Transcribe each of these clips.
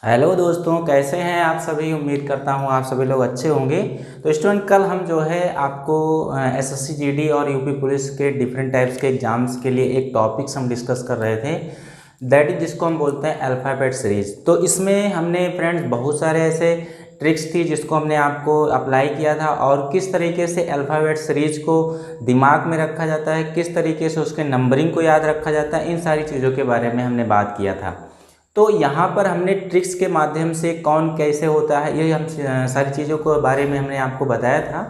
Hello दोस्तों, कैसे हैं आप सभी। उम्मीद करता हूं आप सभी लोग अच्छे होंगे। तो स्टूडेंट, कल हम जो है आपको एसएससी जीडी और यूपी पुलिस के डिफरेंट टाइप्स के एग्जाम्स के लिए एक टॉपिक्स हम डिस्कस कर रहे थे, दैट इज जिसको हम बोलते हैं अल्फ़ाबेट सीरीज। तो इसमें हमने फ्रेंड्स बहुत सारे ऐसे ट्रिक्स थी जिसको हमने आपको अप्लाई किया था, और किस तरीके से अल्फ़ाबेट सीरीज को दिमाग में रखा जाता है, किस तरीके से उसके नंबरिंग को याद रखा जाता है, इन सारी चीज़ों के बारे में हमने बात किया था। तो यहाँ पर हमने ट्रिक्स के माध्यम से कौन कैसे होता है, ये हम सारी चीज़ों के बारे में हमने आपको बताया था।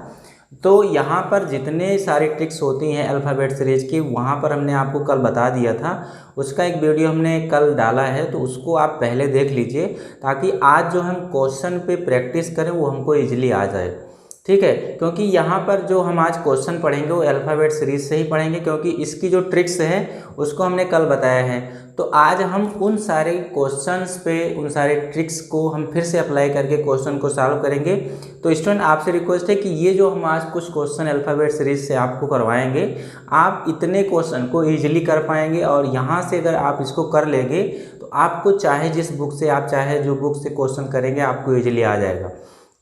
तो यहाँ पर जितने सारी ट्रिक्स होती हैं अल्फ़ाबेट सीरीज की, वहाँ पर हमने आपको कल बता दिया था। उसका एक वीडियो हमने कल डाला है, तो उसको आप पहले देख लीजिए, ताकि आज जो हम क्वेश्चन पे प्रैक्टिस करें वो हमको ईजिली आ जाए। ठीक है, क्योंकि यहाँ पर जो हम आज क्वेश्चन पढ़ेंगे वो अल्फ़ाबेट सीरीज से ही पढ़ेंगे, क्योंकि इसकी जो ट्रिक्स है उसको हमने कल बताया है। तो आज हम उन सारे क्वेश्चंस पे, उन सारे ट्रिक्स को हम फिर से अप्लाई करके क्वेश्चन को सॉल्व करेंगे। तो स्टूडेंट, आपसे रिक्वेस्ट है कि ये जो हम आज कुछ क्वेश्चन अल्फ़ाबेट सीरीज से आपको करवाएंगे, आप इतने क्वेश्चन को ईजिली कर पाएंगे, और यहाँ से अगर आप इसको कर लेंगे तो आपको चाहे जिस बुक से आप चाहे जो बुक से क्वेश्चन करेंगे आपको ईजिली आ जाएगा।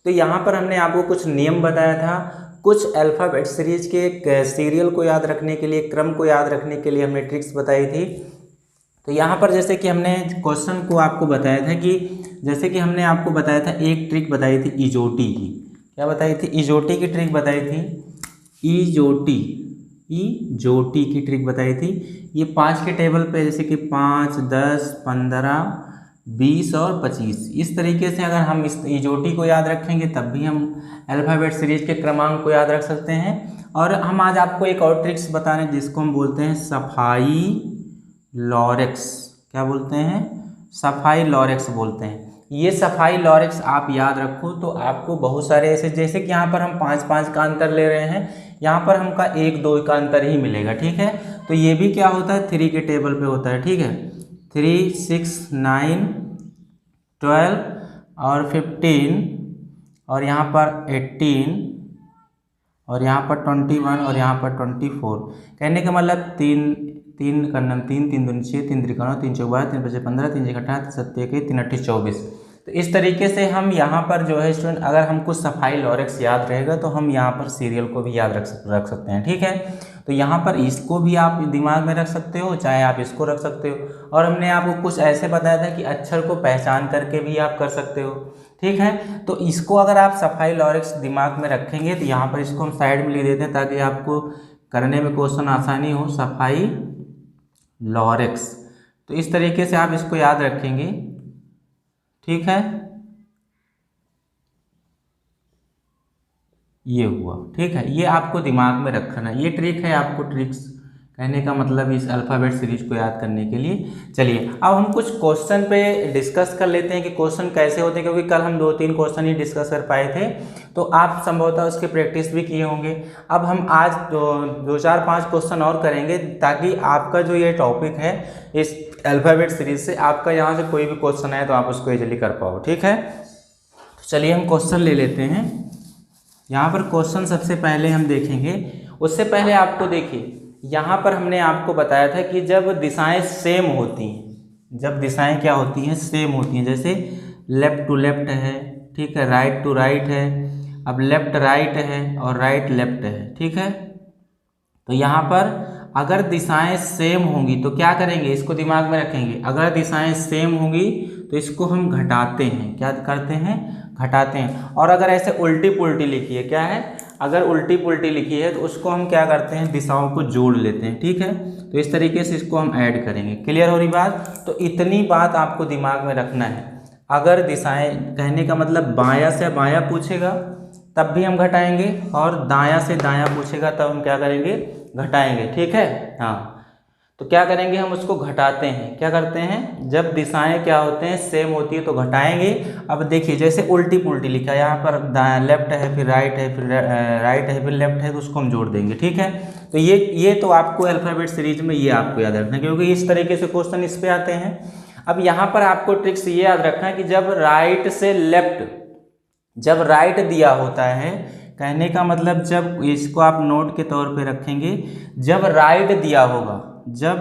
तो यहाँ पर हमने आपको कुछ नियम बताया था, कुछ अल्फ़ाबेट सीरीज के सीरियल को याद रखने के लिए, क्रम को याद रखने के लिए हमने ट्रिक्स बताई थी। तो यहाँ पर जैसे कि हमने क्वेश्चन को आपको बताया था कि जैसे कि हमने आपको बताया था, एक ट्रिक बताई थी इजोटी की। क्या बताई थी? इजोटी की ट्रिक बताई थी। इजोटी इजोटी की ट्रिक बताई थी। ये 5 के टेबल पे, जैसे कि 5, 10, 15, 20 और 25, इस तरीके से अगर हम इस इजोटी को याद रखेंगे तब भी हम अल्फ़ाबेट सीरीज के क्रमांक को याद रख सकते हैं। और हम आज आपको एक और ट्रिक्स बता रहे हैं जिसको हम बोलते हैं सफाई लॉरेक्स। क्या बोलते हैं? सफाई लॉरेक्स बोलते हैं। ये सफाई लॉरेक्स आप याद रखो तो आपको बहुत सारे ऐसे, जैसे कि यहाँ पर हम 5-5 का अंतर ले रहे हैं, यहाँ पर हमका 1-2 का अंतर ही मिलेगा। ठीक है, तो ये भी क्या होता है, 3 के टेबल पे होता है। ठीक है, 3, 6, 9, 12 और 15, और यहाँ पर 18, और यहाँ पर 21, और यहाँ पर 24। कहने का मतलब 3 3 का नाम 3 3 दूनी 6, 3 3 9, 3 4 12, 3 5 15, 3 6 18, 7 1 3 8 24। तो इस तरीके से हम यहाँ पर जो है स्टूडेंट, अगर हमको सफाई लॉरेक्स याद रहेगा तो हम यहाँ पर सीरियल को भी याद रख सकते हैं। ठीक है, तो यहाँ पर इसको भी आप दिमाग में रख सकते हो, चाहे आप इसको रख सकते हो। और हमने आपको कुछ ऐसे बताया था कि अक्षर को पहचान करके भी आप कर सकते हो। ठीक है, तो इसको अगर आप सफाई लॉरेक्स दिमाग में रखेंगे तो यहाँ पर इसको हम साइड में लिख देते हैं, ताकि आपको करने में क्वेश्चन आसानी हो। सफाई लॉरेक्स, तो इस तरीके से आप इसको याद रखेंगे। ठीक है, ये हुआ। ठीक है, ये आपको दिमाग में रखना है, ये ट्रिक है आपको, ट्रिक्स कहने का मतलब इस अल्फ़ाबेट सीरीज को याद करने के लिए। चलिए अब हम कुछ क्वेश्चन पे डिस्कस कर लेते हैं कि क्वेश्चन कैसे होते हैं, क्योंकि कल हम 2-3 क्वेश्चन ही डिस्कस कर पाए थे, तो आप संभवतः उसके प्रैक्टिस भी किए होंगे। अब हम आज 2-4-5 क्वेश्चन और करेंगे, ताकि आपका जो ये टॉपिक है इस अल्फ़ाबेट सीरीज से, आपका यहाँ से कोई भी क्वेश्चन आए तो आप उसको इजीली कर पाओ। ठीक है, तो चलिए हम क्वेश्चन ले लेते हैं। यहाँ पर क्वेश्चन सबसे पहले हम देखेंगे, उससे पहले आपको देखिए, यहाँ पर हमने आपको बताया था कि जब दिशाएं सेम होती हैं, जब दिशाएं क्या होती हैं, सेम होती हैं, जैसे लेफ़्ट टू लेफ़्ट है, ठीक है, राइट टू राइट है, अब लेफ़्ट राइट है और राइट लेफ़्ट है। ठीक है, तो यहाँ पर अगर दिशाएं सेम होंगी तो क्या करेंगे, इसको दिमाग में रखेंगे। अगर दिशाएं सेम होंगी तो इसको हम घटाते हैं। क्या करते हैं? घटाते हैं। और अगर ऐसे उल्टी पुल्टी लिखी है, क्या है, अगर उल्टी पुल्टी लिखी है तो उसको हम क्या करते हैं, दिशाओं को जोड़ लेते हैं। ठीक है, तो इस तरीके से इसको हम ऐड करेंगे। क्लियर हो रही बात? तो इतनी बात आपको दिमाग में रखना है। अगर दिशाएं, कहने का मतलब बायां से बायां पूछेगा तब भी हम घटाएंगे, और दायां से दायां पूछेगा तब हम क्या करेंगे, घटाएंगे। ठीक है, हाँ, तो क्या करेंगे, हम उसको घटाते हैं। क्या करते हैं, जब दिशाएं क्या होते हैं, सेम होती है तो घटाएंगे। अब देखिए, जैसे उल्टी पुल्टी लिखा है, यहाँ पर लेफ्ट है, फिर राइट है, फिर राइट है, फिर लेफ्ट है, तो उसको हम जोड़ देंगे। ठीक है, तो ये तो आपको अल्फ़ाबेट सीरीज में ये आपको याद रखना है, क्योंकि इस तरीके से क्वेश्चन इस पे आते हैं। अब यहाँ पर आपको ट्रिक्स ये याद रखना है कि जब राइट से लेफ्ट, जब राइट दिया होता है, कहने का मतलब जब, इसको आप नोट के तौर पे रखेंगे, जब राइट दिया होगा, जब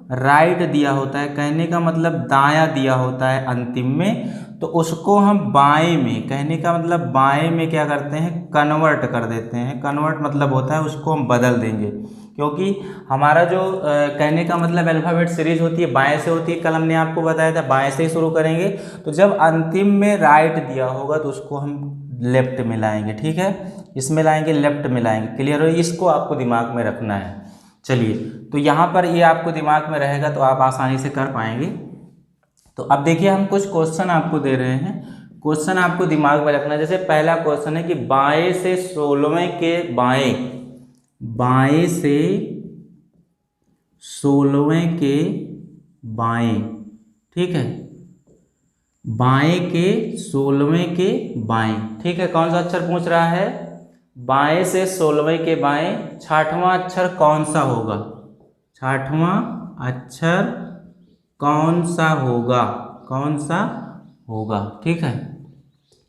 राइट दिया होता है, कहने का मतलब दायां दिया होता है अंतिम में, तो उसको हम बाएं में, कहने का मतलब बाएं में क्या करते हैं, कन्वर्ट कर देते हैं। कन्वर्ट मतलब होता है उसको हम बदल देंगे, क्योंकि हमारा जो कहने का मतलब अल्फ़ाबेट सीरीज होती है बाएं से होती है, कल हमने आपको बताया था बाएं से ही शुरू करेंगे। तो जब अंतिम में राइट दिया होगा तो उसको हम लेफ्ट में लाएंगे, ठीक है, इसमें लाएंगे, लेफ्ट में लाएंगे। क्लियर हो, इसको आपको दिमाग में रखना है। चलिए, तो यहाँ पर ये आपको दिमाग में रहेगा तो आप आसानी से कर पाएंगे। तो अब देखिए, हम कुछ क्वेश्चन आपको दे रहे हैं, क्वेश्चन आपको दिमाग में रखना है। जैसे पहला क्वेश्चन है कि बाएं से 16वें के बाएं, बाएं से 16वें के बाएं, ठीक है, बाएं के 16वें के बाएं, ठीक है। कौन सा अक्षर पूछ रहा है, बाएं से 16वें के बाएं, 6वां अक्षर कौन सा होगा, 6वां अक्षर कौन सा होगा, कौन सा होगा, ठीक है।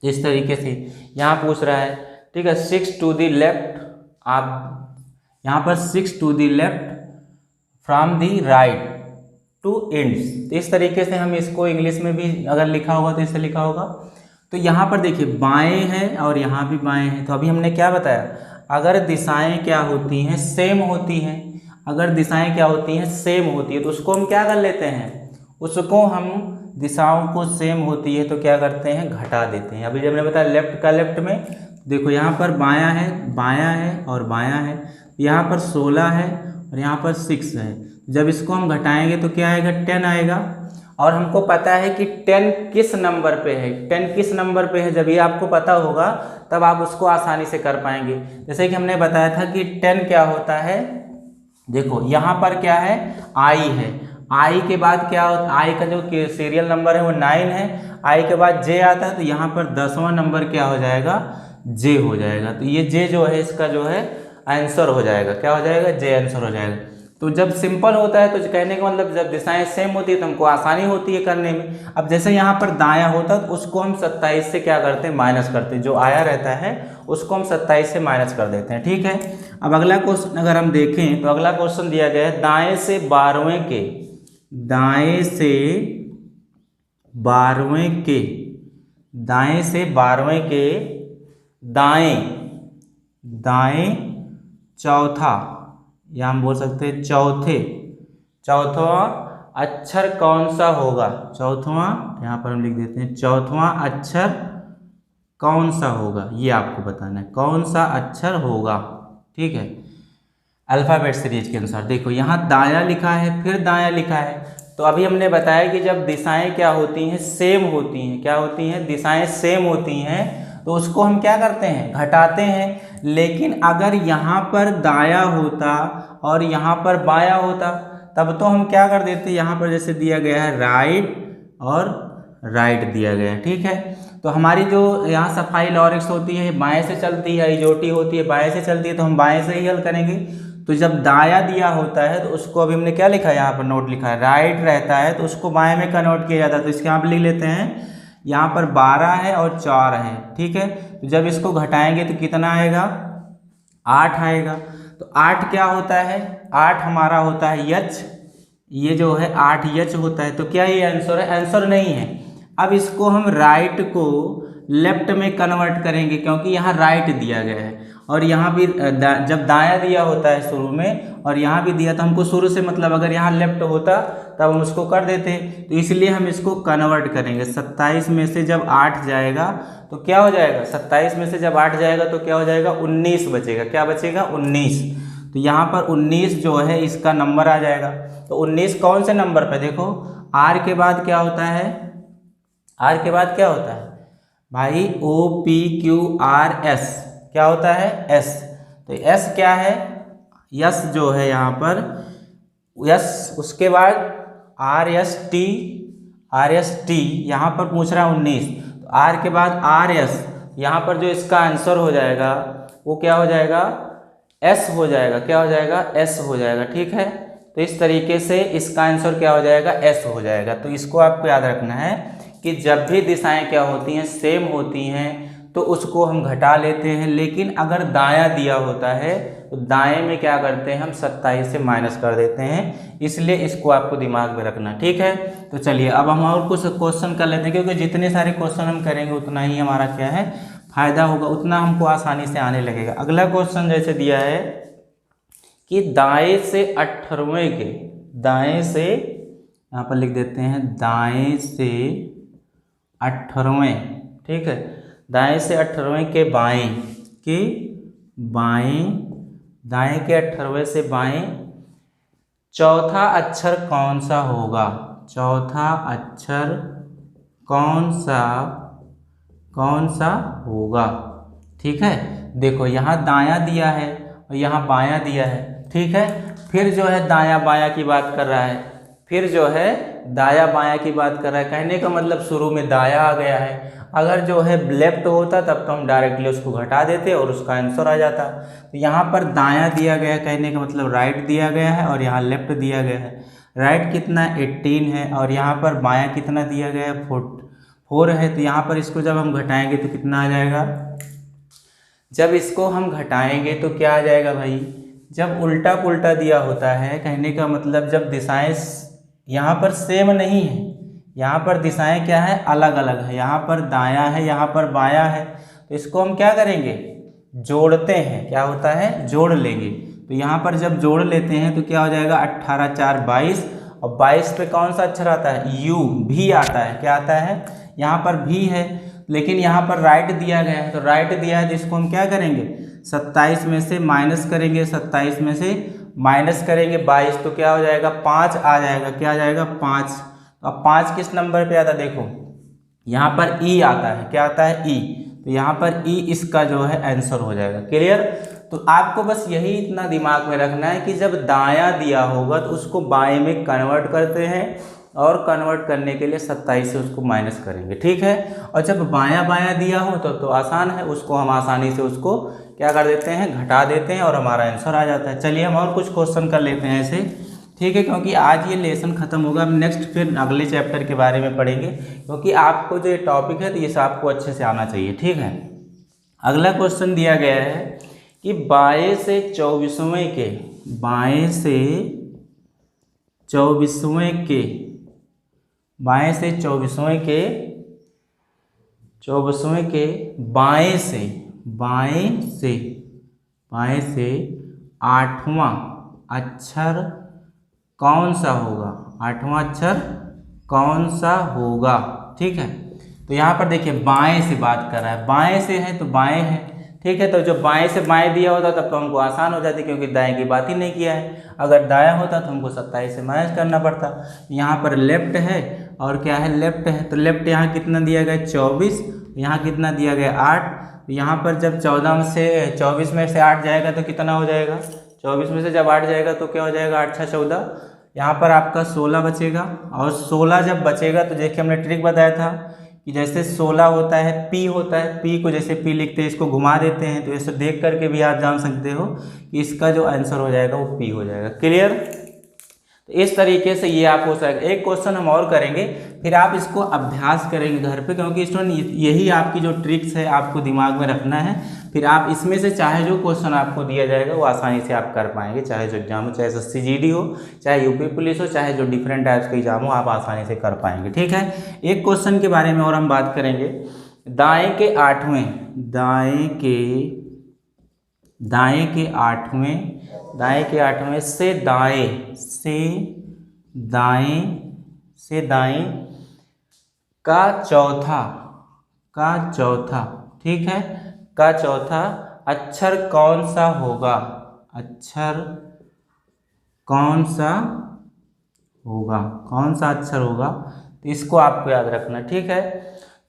इस तरीके से यहाँ पूछ रहा है, ठीक है। 6 टू द लेफ्ट, आप यहाँ पर 6 to the left from the right to ends, तो इस तरीके से हम इसको इंग्लिश में भी अगर लिखा होगा तो इससे लिखा होगा। तो यहाँ पर देखिए बाएं है और यहाँ भी बाएं है, तो अभी हमने क्या बताया, अगर दिशाएं क्या होती हैं, सेम होती हैं, अगर दिशाएं क्या होती हैं, सेम होती है, तो उसको हम क्या कर लेते हैं, उसको हम दिशाओं को सेम होती है तो क्या करते हैं, घटा देते हैं। अभी जब मैंने बताया लेफ्ट का लेफ्ट में, देखो यहाँ पर बायां है और बायां है, यहाँ पर 16 है और यहाँ पर 6 है। जब इसको हम घटाएंगे तो क्या आएगा, 10 आएगा। और हमको पता है कि 10 किस नंबर पे है, 10 किस नंबर पे है, जब ये आपको पता होगा तब आप उसको आसानी से कर पाएंगे। जैसे कि हमने बताया था कि 10 क्या होता है, देखो यहाँ पर क्या है, आई है, आई के बाद क्या होता है, आई का जो सीरियल नंबर है वो 9 है, आई के बाद जे आता है, तो यहाँ पर 10वां नंबर क्या हो जाएगा, जे हो जाएगा। तो ये जे जो है इसका जो है आंसर हो जाएगा, क्या हो जाएगा, जे आंसर हो जाएगा। तो जब सिंपल होता है तो कहने का मतलब जब दिशाएं सेम होती है तो हमको आसानी होती है करने में। अब जैसे यहाँ पर दायां होता है तो उसको हम 27 से क्या करते हैं, माइनस करते हैं, जो आया रहता है उसको हम 27 से माइनस कर देते हैं, ठीक है। अब अगला क्वेश्चन अगर हम देखें तो अगला क्वेश्चन दिया गया है, दाएं से 12वें के, दाएं से 12वें के, दाएं से 12वें के दाएं, दाएं चौथा, या हम बोल सकते हैं चौथवा अक्षर कौन सा होगा, चौथवा, यहाँ पर हम लिख देते हैं चौथवा अक्षर कौन सा होगा, ये आपको बताना है कौन सा अक्षर होगा, ठीक है, अल्फ़ाबेट सीरीज के अनुसार। देखो यहाँ दायां लिखा है, फिर दायां लिखा है, तो अभी हमने बताया कि जब दिशाएं क्या होती हैं, सेम होती हैं, क्या होती हैं, दिशाएं सेम होती हैं, तो उसको हम क्या करते हैं, घटाते हैं। लेकिन अगर यहाँ पर दायां होता और यहाँ पर बायां होता तब तो हम क्या कर देते, यहाँ पर जैसे दिया गया है राइट और राइट दिया गया है, ठीक है। तो हमारी जो यहाँ सफाई लॉरिक्स होती है बाएं से चलती है, इजोटी होती है बाएं से चलती है, तो हम बाएं से ही हल करेंगे। तो जब दायां दिया होता है तो उसको अभी हमने क्या लिखा है, यहाँ पर नोट लिखा है, राइट रहता है तो उसको बाएं में कन्वर्ट किया जाता है। तो इसके यहाँ पर लिख लेते हैं, यहाँ पर 12 है और 4 है, ठीक है। तो जब इसको घटाएंगे तो कितना आएगा, 8 आएगा। तो 8 क्या होता है, 8 हमारा होता है यच, ये जो है 8 यच होता है। तो क्या ये आंसर है, आंसर नहीं है। अब इसको हम राइट को लेफ्ट में कन्वर्ट करेंगे, क्योंकि यहाँ राइट दिया गया है और यहाँ भी जब दायां दिया होता है शुरू में और यहाँ भी दिया, तो हमको शुरू से मतलब अगर यहाँ लेफ्ट होता तब हम उसको कर देते, तो इसलिए हम इसको कन्वर्ट करेंगे। 27 में से जब 8 जाएगा तो क्या हो जाएगा, 27 में से जब 8 जाएगा तो क्या हो जाएगा, 19 बचेगा, क्या बचेगा, 19। तो यहाँ पर 19 जो है इसका नंबर आ जाएगा। तो 19 कौन से नंबर पे, देखो आर के बाद क्या होता है, आर के बाद क्या होता है भाई, OPQRS, क्या होता है, S। तो S क्या है, यस जो है यहाँ पर यस, उसके बाद RST, यहाँ पर पूछ रहा है 19, तो R के बाद RS, यहाँ पर जो इसका आंसर हो जाएगा वो क्या हो जाएगा, S हो जाएगा, क्या हो जाएगा, S हो जाएगा, ठीक है। तो इस तरीके से इसका आंसर क्या हो जाएगा, S हो जाएगा। तो इसको आपको याद रखना है कि जब भी दिशाएं क्या होती हैं, सेम होती हैं, तो उसको हम घटा लेते हैं। लेकिन अगर दायां दिया होता है तो दाएं में क्या करते हैं हम 27 से माइनस कर देते हैं, इसलिए इसको आपको दिमाग में रखना, ठीक है। तो चलिए अब हम और कुछ क्वेश्चन कर लेते हैं, क्योंकि जितने सारे क्वेश्चन हम करेंगे उतना ही हमारा क्या है फायदा होगा, उतना हमको आसानी से आने लगेगा। अगला क्वेश्चन जैसे दिया है कि दाएं से 18वें के, दाएं से यहाँ पर लिख देते हैं दाएं से 18वें, ठीक है, दाएं से 18वें के बाएं, के बाएं, दाएं के 18वें से बाएं चौथा अक्षर कौन सा होगा, चौथा अक्षर कौन सा होगा, ठीक है। देखो यहाँ दायां दिया है और यहाँ बायां दिया है, ठीक है। फिर जो है दायां बायां की बात कर रहा है, फिर जो है दाया बायां की बात कर रहा है, कहने का मतलब शुरू में दाया आ गया है। अगर जो है लेफ्ट होता तब तो हम डायरेक्टली उसको घटा देते और उसका आंसर आ जाता। तो यहाँ पर दायां दिया गया है, कहने का मतलब राइट दिया गया है, और यहाँ लेफ्ट दिया गया है। राइट कितना 18 है और यहाँ पर बायां कितना दिया गया है 4 है। तो यहाँ पर इसको जब हम घटाएंगे तो कितना आ जाएगा, जब इसको हम घटाएंगे तो क्या आ जाएगा भाई, जब उल्टा पुल्टा दिया होता है, कहने का मतलब जब दिशाएं यहाँ पर सेम नहीं है, यहाँ पर दिशाएं क्या है अलग अलग है, यहाँ पर दायां है यहाँ पर बायां है, तो इसको हम क्या करेंगे जोड़ते हैं, क्या होता है जोड़ लेंगे। तो यहाँ पर जब जोड़ लेते हैं तो क्या हो जाएगा 18 4 22, और 22 पे कौन सा अक्षर आता है यू, भी आता है, क्या आता है यहाँ पर भी है, लेकिन यहाँ पर राइट दिया गया है। तो राइट दिया है तो इसको हम क्या करेंगे 27 में से माइनस करेंगे, 27 में से माइनस करेंगे 22, तो क्या हो जाएगा 5 आ जाएगा, क्या आ जाएगा 5। तो अब 5 किस नंबर पे आता है, देखो यहाँ पर ई आता है, क्या आता है ई, तो यहाँ पर ई इसका जो है आंसर हो जाएगा। क्लियर। तो आपको बस यही इतना दिमाग में रखना है कि जब दायां दिया होगा तो उसको बाएं में कन्वर्ट करते हैं, और कन्वर्ट करने के लिए 27 से उसको माइनस करेंगे, ठीक है। और जब बायां बायां दिया हो तो आसान है, उसको हम आसानी से उसको क्या कर देते हैं घटा देते हैं और हमारा आंसर आ जाता है। चलिए हम और कुछ क्वेश्चन कर लेते हैं ऐसे, ठीक है, क्योंकि आज ये लेसन खत्म होगा। हम नेक्स्ट फिर अगले चैप्टर के बारे में पढ़ेंगे, क्योंकि आपको जो ये टॉपिक है तो ये आपको अच्छे से आना चाहिए, ठीक है। अगला क्वेश्चन दिया गया है कि बाएं से 24वें के, बाएं से 24वें के, बाएं से 24वें के, 24वें के बाएं से, बाएं से, बाएं से 8वां अक्षर कौन सा होगा, 8वां अक्षर कौन सा होगा, ठीक है। तो यहाँ पर देखिए बाएं से बात कर रहा है, बाएं से है तो बाएं है, ठीक है। तो जब बाएं से बाएं दिया होता तब तो हमको आसान हो जाती, क्योंकि दाएं की बात ही नहीं किया है। अगर दायां होता तो हमको 27 से माइनस करना पड़ता। यहाँ पर लेफ्ट है और क्या है लेफ्ट है, तो लेफ्ट यहाँ कितना दिया गया 24, यहाँ कितना दिया गया 8। तो यहाँ पर जब 24 में से 8 जाएगा तो कितना हो जाएगा, 24 में से जब 8 जाएगा तो क्या हो जाएगा 8 6 14, यहाँ पर आपका 16 बचेगा। और 16 जब बचेगा तो देखिए हमने ट्रिक बताया था कि जैसे 16 होता है पी होता है, पी को जैसे पी लिखते हैं इसको घुमा देते हैं, तो ऐसे देख करके भी आप जान सकते हो कि इसका जो आंसर हो जाएगा वो पी हो जाएगा। क्लियर। तो इस तरीके से ये आप हो सकेगा। एक क्वेश्चन हम और करेंगे, फिर आप इसको अभ्यास करेंगे घर पे, क्योंकि स्टूडेंट यही आपकी जो ट्रिक्स है आपको दिमाग में रखना है। फिर आप इसमें से चाहे जो क्वेश्चन आपको दिया जाएगा वो आसानी से आप कर पाएंगे, चाहे जो एग्जाम हो, चाहे SSC GD हो, चाहे यूपी पुलिस हो, चाहे जो डिफरेंट टाइप्स के एग्जाम हो, आप आसानी से कर पाएंगे, ठीक है। एक क्वेश्चन के बारे में और हम बात करेंगे, दाएं के 8वें, दाएं के 8वें, दाएं के 8वें से दाएं, से दाएं, से दाएं का चौथा, का चौथा, ठीक है, का चौथा अक्षर कौन सा होगा, अक्षर कौन सा होगा, कौन सा अक्षर होगा, तो इसको आपको याद रखना, ठीक है।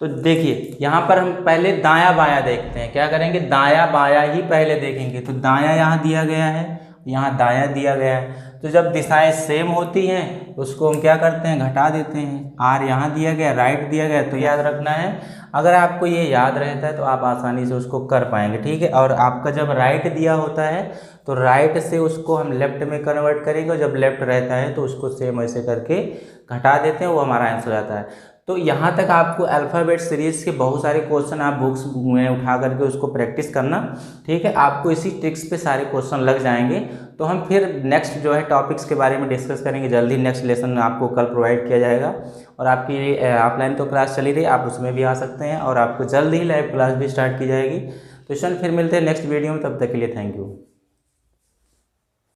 तो देखिए यहाँ पर हम पहले दायां बायां देखते हैं, क्या करेंगे दायां बायां ही पहले देखेंगे। तो दायां यहाँ दिया गया है, यहाँ दायां दिया गया है, तो जब दिशाएं सेम होती हैं तो उसको हम क्या करते हैं घटा देते हैं। आर यहाँ दिया गया, राइट दिया गया, तो याद रखना है। अगर आपको ये याद रहता है तो आप आसानी से उसको कर पाएंगे, ठीक है। और आपका जब राइट दिया होता है तो राइट से उसको हम लेफ्ट में कन्वर्ट करेंगे, और जब लेफ्ट रहता है तो उसको सेम ऐसे करके घटा देते हैं, वो हमारा आंसर हो जाता है। तो यहाँ तक आपको अल्फ़ाबेट सीरीज़ के बहुत सारे क्वेश्चन आप बुक्स में उठा करके उसको प्रैक्टिस करना, ठीक है। आपको इसी ट्रिक्स पे सारे क्वेश्चन लग जाएंगे। तो हम फिर नेक्स्ट जो है टॉपिक्स के बारे में डिस्कस करेंगे जल्दी। नेक्स्ट लेसन आपको कल प्रोवाइड किया जाएगा और आपकी ऑफलाइन तो क्लास चली रही, आप उसमें भी आ सकते हैं और आपको जल्द ही लाइव क्लास भी स्टार्ट की जाएगी। तो स्टूडेंट फिर मिलते हैं नेक्स्ट वीडियो में, तब तक के लिए थैंक यू।